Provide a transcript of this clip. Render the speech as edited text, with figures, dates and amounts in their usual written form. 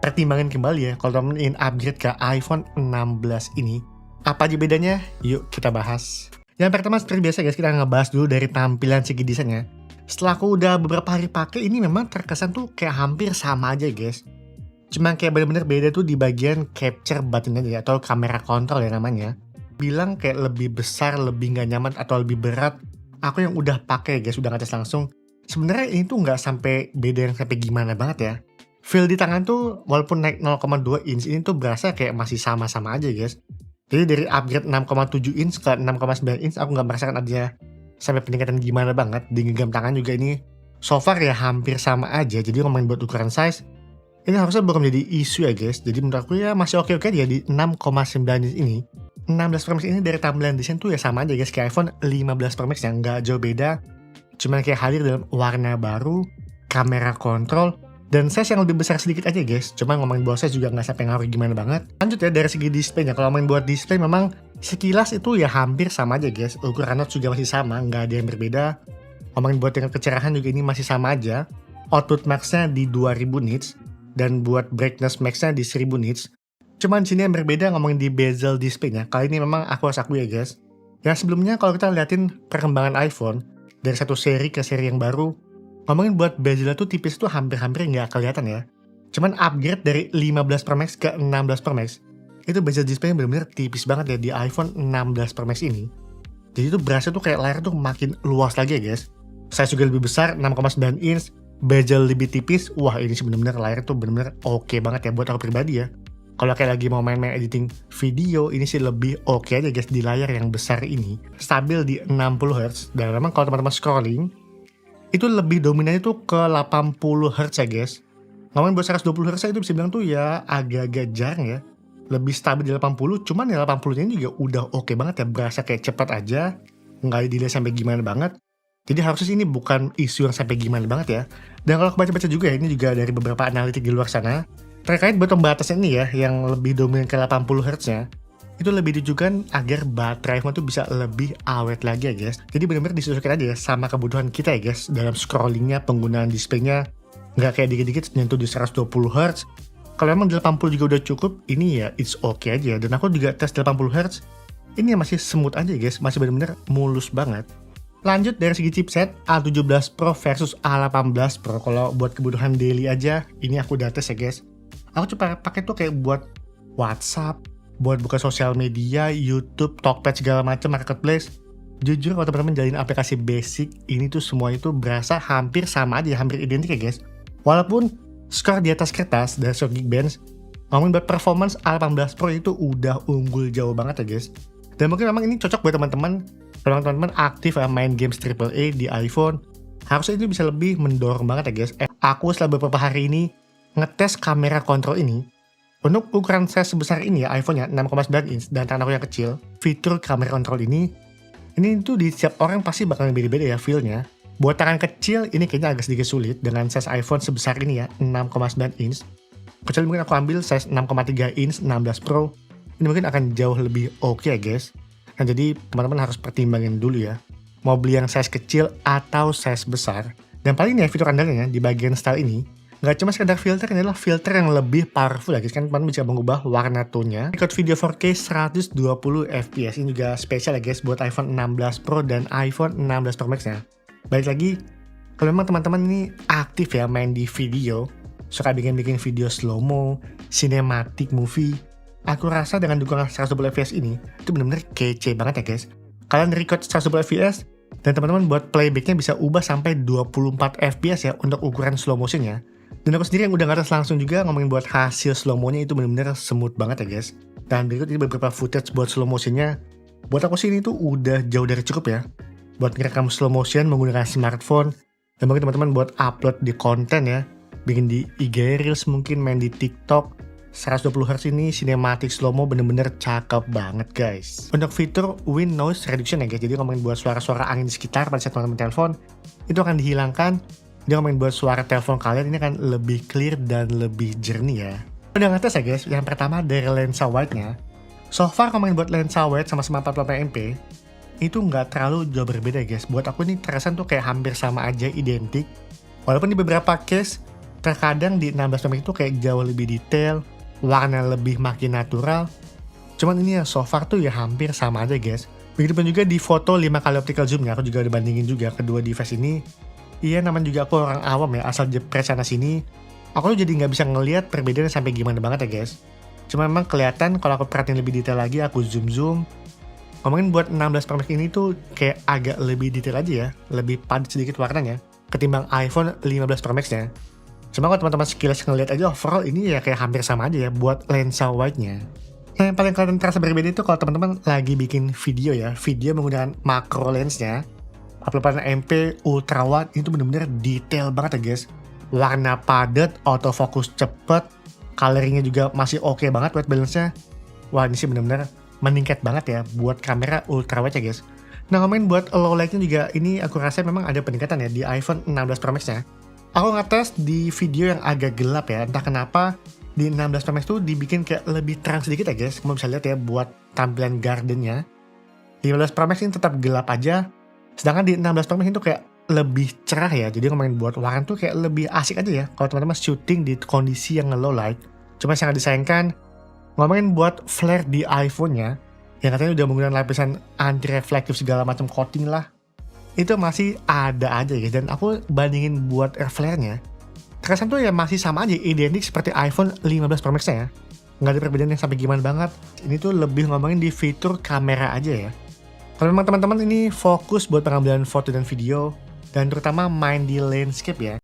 pertimbangin kembali ya kalau teman ingin upgrade ke iPhone 16 ini. Apa aja bedanya? Yuk kita bahas. Yang pertama seperti biasa guys, kita ngebahas dulu dari tampilan segi desainnya. Setelah aku udah beberapa hari pakai, ini memang terkesan tuh kayak hampir sama aja guys. Cuma kayak bener-bener beda tuh di bagian capture button aja atau kamera kontrol ya namanya. Bilang kayak lebih besar, lebih nggak nyaman atau lebih berat. Aku yang udah pakai guys, udah ngetes langsung. Sebenarnya ini tuh nggak sampai beda yang sampai gimana banget ya. Feel di tangan tuh walaupun naik 0,2 inch ini tuh berasa kayak masih sama-sama aja guys. Jadi dari upgrade 6,7 inch ke 6,9 inch aku nggak merasakan ada sampai peningkatan gimana banget. Di genggam tangan juga ini so far ya hampir sama aja. Jadi ngomongin buat ukuran size, ini harusnya belum menjadi isu ya guys. Jadi menurut aku ya masih oke-oke aja di 6,9 inch ini. 16 Pro Max ini dari tampilan desain tuh ya sama aja guys kayak iPhone 15 Pro Max yang nggak jauh beda. Cuman kayak hadir dalam warna baru, kamera kontrol, dan size yang lebih besar sedikit aja guys. Cuma ngomongin buat size juga nggak sampai ngaruh gimana banget. Lanjut ya dari segi displaynya. Kalau ngomongin buat display memang sekilas itu ya hampir sama aja guys. Ukuran notch juga masih sama, nggak ada yang berbeda. Ngomongin buat tingkat kecerahan juga ini masih sama aja. Output max-nya di 2000 nits dan buat brightness max-nya di 1000 nits. Cuman di sini yang berbeda ngomongin di bezel displaynya. Kali ini memang aku harus akui ya guys. Yang sebelumnya kalau kita liatin perkembangan iPhone dari satu seri ke seri yang baru, ngomongin buat bezelnya tuh tipis tuh hampir-hampir nggak kelihatan ya. Cuman upgrade dari 15 Pro Max ke 16 Pro Max, itu bezel display bener-bener tipis banget ya di iPhone 16 Pro Max ini. Jadi tuh berasa tuh kayak layar tuh makin luas lagi ya guys. Size juga lebih besar, 6,9 inch, bezel lebih tipis. Wah ini sih bener-bener layar tuh bener-bener oke banget ya buat aku pribadi ya. Kalau kayak lagi mau main-main editing video, ini sih lebih oke aja guys di layar yang besar ini. Stabil di 60 Hz, dan memang kalau teman-teman scrolling, itu lebih dominannya tuh ke 80 Hz ya guys. Ngomongin buat 120 Hz itu bisa bilang tuh ya agak-agak jarang ya. Lebih stabil di 80, cuman ya 80 nya juga udah oke banget ya. Berasa kayak cepat aja, nggak delay sampai gimana banget. Jadi harusnya sih ini bukan isu yang sampai gimana banget ya. Dan kalau aku baca-baca juga ya, ini juga dari beberapa analitik di luar sana, terkait bottom batasnya ini ya, yang lebih dominan ke 80 Hz nya, itu lebih ditujukan agar baterai iPhone tuh bisa lebih awet lagi ya guys. Jadi benar-benar disesuaikan aja ya sama kebutuhan kita ya guys dalam scrollingnya, penggunaan displaynya. Nggak kayak dikit-dikit nyentuh di 120 Hz. Kalau memang di 80 juga udah cukup, ini ya it's okay aja. Dan aku juga tes 80 Hz, ini masih smooth aja guys, masih benar-benar mulus banget. Lanjut dari segi chipset, A17 Pro versus A18 Pro. Kalau buat kebutuhan daily aja, ini aku udah tes ya guys. Aku coba pakai tuh kayak buat WhatsApp, buat buka sosial media, YouTube, Talkpad segala macam, marketplace. Jujur kalau teman-teman jalin aplikasi basic, ini tuh semua itu berasa hampir sama aja, hampir identik ya guys. Walaupun skor di atas kertas dari Geekbench, ngomongin buat performance A18 Pro itu udah unggul jauh banget ya guys. Dan mungkin memang ini cocok buat teman-teman, kalau teman-teman aktif main games AAA di iPhone, harusnya itu bisa lebih mendorong banget ya guys. Aku setelah beberapa hari ini ngetes kamera kontrol ini. Untuk ukuran size sebesar ini ya, iPhone-nya 6,9 inch dan tangan aku yang kecil, fitur kamera kontrol ini tuh di setiap orang pasti bakal beda-beda ya feel-nya. Buat tangan kecil, ini kayaknya agak sedikit sulit dengan size iPhone sebesar ini ya, 6,9 inch. Kecuali mungkin aku ambil size 6,3 inch 16 Pro, ini mungkin akan jauh lebih oke ya guys. Nah jadi teman-teman harus pertimbangin dulu ya, mau beli yang size kecil atau size besar. Dan paling ya fitur andalnya di bagian style ini, nggak cuma sekedar filter, ini adalah filter yang lebih powerful ya guys. Kan teman bisa mengubah warna tone-nya. Record video 4K 120 fps, ini juga spesial ya guys buat iPhone 16 Pro dan iPhone 16 Pro Max nya. Balik lagi, kalau memang teman-teman ini aktif ya main di video, suka bikin video slow-mo, cinematic movie, aku rasa dengan dukungan 120 fps ini, itu benar-benar kece banget ya guys. Kalian record 120 fps, dan teman-teman buat playbacknya bisa ubah sampai 24 fps ya untuk ukuran slow motionnya. Dan aku sendiri yang udah ngetes langsung juga ngomongin buat hasil slow mo-nya itu bener-bener smooth banget ya guys. Dan berikut ini beberapa footage buat slow motionnya. Buat aku sih ini tuh udah jauh dari cukup ya. Buat ngerekam slow motion menggunakan smartphone. Dan mungkin teman-teman buat upload di konten ya. Bikin di IG Reels mungkin, main di TikTok. 120 Hz ini cinematic slow mo bener-bener cakep banget guys. Untuk fitur wind noise reduction ya guys. Jadi ngomongin buat suara-suara angin di sekitar pada saat teman-teman telepon, itu akan dihilangkan. Dia ngomongin buat suara telepon kalian ini kan lebih clear dan lebih jernih ya. Udah ngetes ya guys, yang pertama dari lensa wide-nya. So far ngomongin buat lensa wide sama-sama 40MP, itu nggak terlalu jauh berbeda guys. Buat aku ini terkesan tuh kayak hampir sama aja, identik. Walaupun di beberapa case, terkadang di 16 Pro Max itu kayak jauh lebih detail, warna lebih makin natural. Cuman ini ya so far tuh ya hampir sama aja guys. Begitupun juga di foto 5 kali optical zoom-nya, aku juga udah bandingin juga kedua device ini. Iya, namanya juga aku orang awam ya, asal jepret sana sini. Aku tuh jadi nggak bisa ngelihat perbedaannya sampai gimana banget ya guys. Cuma memang kelihatan kalau aku perhatiin lebih detail lagi, aku zoom. Ngomongin buat 16 Pro Max ini tuh kayak agak lebih detail aja ya, lebih padat sedikit warnanya ketimbang iPhone 15 Pro Max-nya. Cuma kalau teman-teman sekilas ngeliat aja overall ini ya kayak hampir sama aja ya buat lensa wide-nya. Nah, yang paling kelihatan terasa berbeda itu kalau teman-teman lagi bikin video ya, video menggunakan macro lens-nya. Uploadan MP ultra wide itu bener-bener detail banget ya guys. Warna padat, autofocus cepet, coloringnya juga masih oke banget white balance-nya. Wah, ini sih bener-bener meningkat banget ya buat kamera ultra wide ya guys. Nah, ngomongin buat low light-nya juga ini aku rasa memang ada peningkatan ya di iPhone 16 Pro Max-nya. Aku ngetes di video yang agak gelap ya, entah kenapa di 16 Pro Max tuh dibikin kayak lebih terang sedikit ya guys. Kamu bisa lihat ya buat tampilan garden-nya. 15 Pro Max ini tetap gelap aja, sedangkan di 16 Pro Max itu kayak lebih cerah ya. Jadi ngomongin buat warna tuh kayak lebih asik aja ya kalau teman-teman syuting di kondisi yang low light. Cuma sangat disayangkan, ngomongin buat flare di iPhone-nya, yang katanya udah menggunakan lapisan anti reflektif segala macam coating lah, itu masih ada aja ya. Dan aku bandingin buat flare-nya, terkesan tuh ya masih sama aja, identik seperti iPhone 15 Pro Max-nya ya. Nggak ada perbedaan yang sampai gimana banget. Ini tuh lebih ngomongin di fitur kamera aja ya. Kalau memang teman-teman ini fokus buat pengambilan foto dan video, dan terutama main di landscape ya,